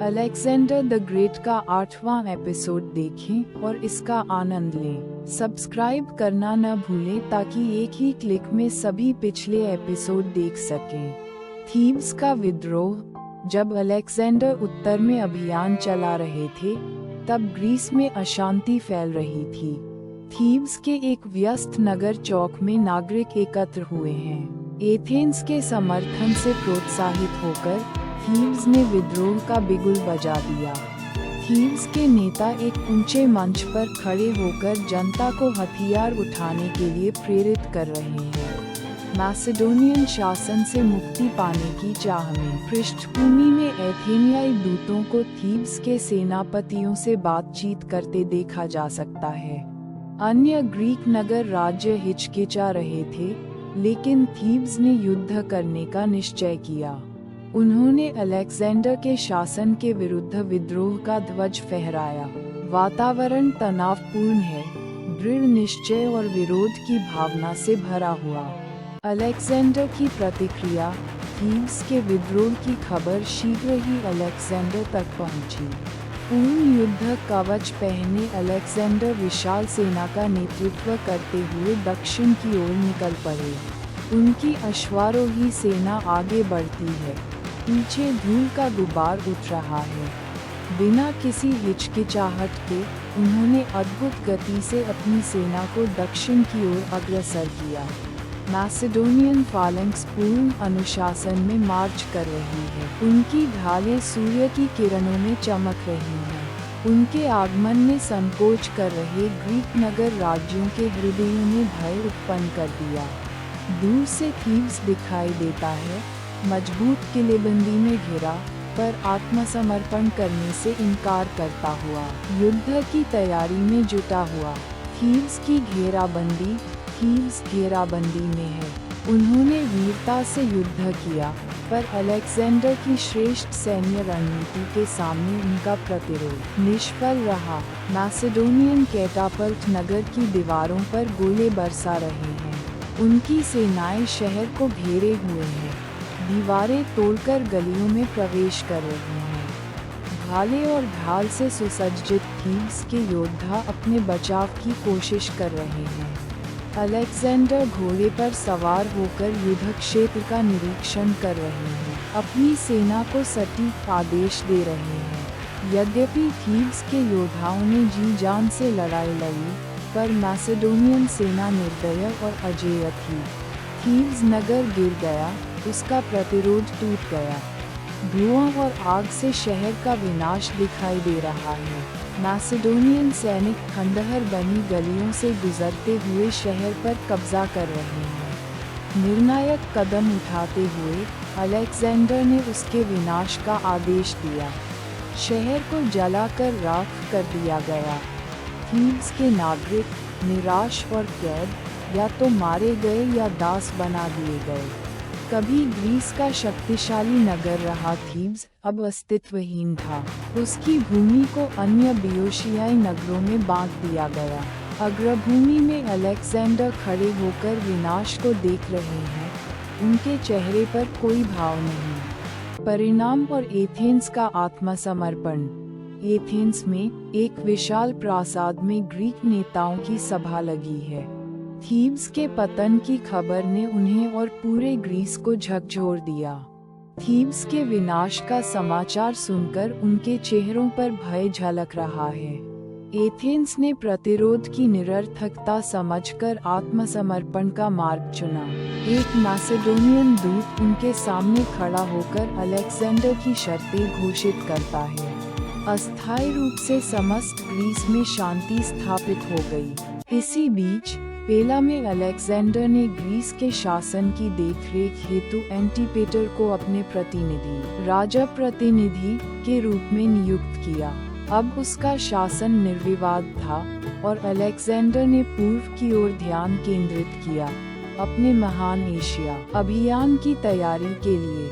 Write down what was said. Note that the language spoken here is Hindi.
अलेक्जेंडर द ग्रेट का 8वां एपिसोड देखें और इसका आनंद लें। सब्सक्राइब करना न भूलें ताकि एक ही क्लिक में सभी पिछले एपिसोड देख सकें। थीब्स का विद्रोह। जब अलेक्जेंडर उत्तर में अभियान चला रहे थे, तब ग्रीस में अशांति फैल रही थी। थीब्स के एक व्यस्त नगर चौक में नागरिक एकत्र हुए हैं। एथेंस के समर्थन से प्रोत्साहित होकर थीब्स ने विद्रोह का बिगुल बजा दिया। थीब्स के नेता एक ऊंचे मंच पर खड़े होकर जनता को हथियार उठाने के लिए प्रेरित कर रहे हैं। मैसेडोनियन शासन से मुक्ति पाने की चाह में पृष्ठभूमि में एथेनियाई दूतों को थीब्स के सेनापतियों से बातचीत करते देखा जा सकता है। अन्य ग्रीक नगर राज्य हिचकिचा रहे थे, लेकिन थीब्स ने युद्ध करने का निश्चय किया। उन्होंने अलेक्जेंडर के शासन के विरुद्ध विद्रोह का ध्वज फहराया। वातावरण तनावपूर्ण है, दृढ़ निश्चय और विरोध की भावना से भरा हुआ। अलेक्जेंडर की प्रतिक्रिया। थीब्स के विद्रोह की खबर शीघ्र ही अलेक्जेंडर तक पहुंची। पूर्ण युद्ध कवच पहने अलेक्जेंडर विशाल सेना का नेतृत्व करते हुए दक्षिण की ओर निकल पड़े। उनकी अश्वारोही सेना आगे बढ़ती है, पीछे धूल का गुबार उठ रहा है। बिना किसी हिचकिचाहट के उन्होंने अद्भुत गति से अपनी सेना को दक्षिण की ओर अग्रसर किया। मैसेडोनियन फालंक्स पूर्ण अनुशासन में मार्च कर रही है। उनकी ढालें सूर्य की किरणों में चमक रही हैं। उनके आगमन में संकोच कर रहे ग्रीक नगर राज्यों के हृदयों में भय उत्पन्न कर दिया। दूर से थीब्स दिखाई देता है, मजबूत किलेबंदी में घिरा, पर आत्मसमर्पण करने से इनकार करता हुआ युद्ध की तैयारी में जुटा हुआ। थीब्स की घेराबंदी। थीब्स घेराबंदी में है। उन्होंने वीरता से युद्ध किया, पर अलेक्जेंडर की श्रेष्ठ सैन्य रणनीति के सामने उनका प्रतिरोध निष्फल रहा। मैसेडोनियन कैटापल्ट नगर की दीवारों पर गोले बरसा रहे हैं। उनकी सेनाएं शहर को घेरे हुए हैं, दीवारें तोड़कर गलियों में प्रवेश कर रही हैं। भाले और ढाल से सुसज्जित थीब्स के योद्धा अपने बचाव की कोशिश कर रहे हैं। अलेक्जेंडर घोड़े पर सवार होकर युद्ध क्षेत्र का निरीक्षण कर रहे हैं, अपनी सेना को सटीक आदेश दे रहे हैं। यद्यपि थीब्स के योद्धाओं ने जी जान से लड़ाई लड़ी, पर मैसेडोनियन सेना निर्दय और अजेय थी। थीब्स नगर गिर गया, उसका प्रतिरोध टूट गया। धुआं और आग से शहर का विनाश दिखाई दे रहा है। मैसेडोनियन सैनिक खंडहर बनी गलियों से गुजरते हुए शहर पर कब्जा कर रहे हैं। निर्णायक कदम उठाते हुए अलेक्जेंडर ने उसके विनाश का आदेश दिया। शहर को जलाकर राख कर दिया गया। थीब्स के नागरिक निराश और कैद या तो मारे गए या दास बना दिए गए। कभी ग्रीस का शक्तिशाली नगर रहा थीब्स अब अस्तित्वहीन था। उसकी भूमि को अन्य बियोशियाई नगरों में बांट दिया गया। अग्रभूमि में अलेक्जेंडर खड़े होकर विनाश को देख रहे हैं, उनके चेहरे पर कोई भाव नहीं। परिणाम और एथेंस का आत्मसमर्पण। एथेंस में एक विशाल प्रासाद में ग्रीक नेताओं की सभा लगी है। थीब्स के पतन की खबर ने उन्हें और पूरे ग्रीस को झकझोर दिया। थीब्स के विनाश का समाचार सुनकर उनके चेहरों पर भय झलक रहा है। एथेंस ने प्रतिरोध की निरर्थकता समझकर आत्मसमर्पण का मार्ग चुना। एक मैसेडोनियन दूत उनके सामने खड़ा होकर अलेक्जेंडर की शर्तें घोषित करता है। अस्थायी रूप से समस्त ग्रीस में शांति स्थापित हो गई। इसी बीच पेला में अलेक्जेंडर ने ग्रीस के शासन की देखरेख हेतु एंटीपेटर को अपने राजा प्रतिनिधि के रूप में नियुक्त किया। अब उसका शासन निर्विवाद था और अलेक्जेंडर ने पूर्व की ओर ध्यान केंद्रित किया, अपने महान एशिया अभियान की तैयारी के लिए।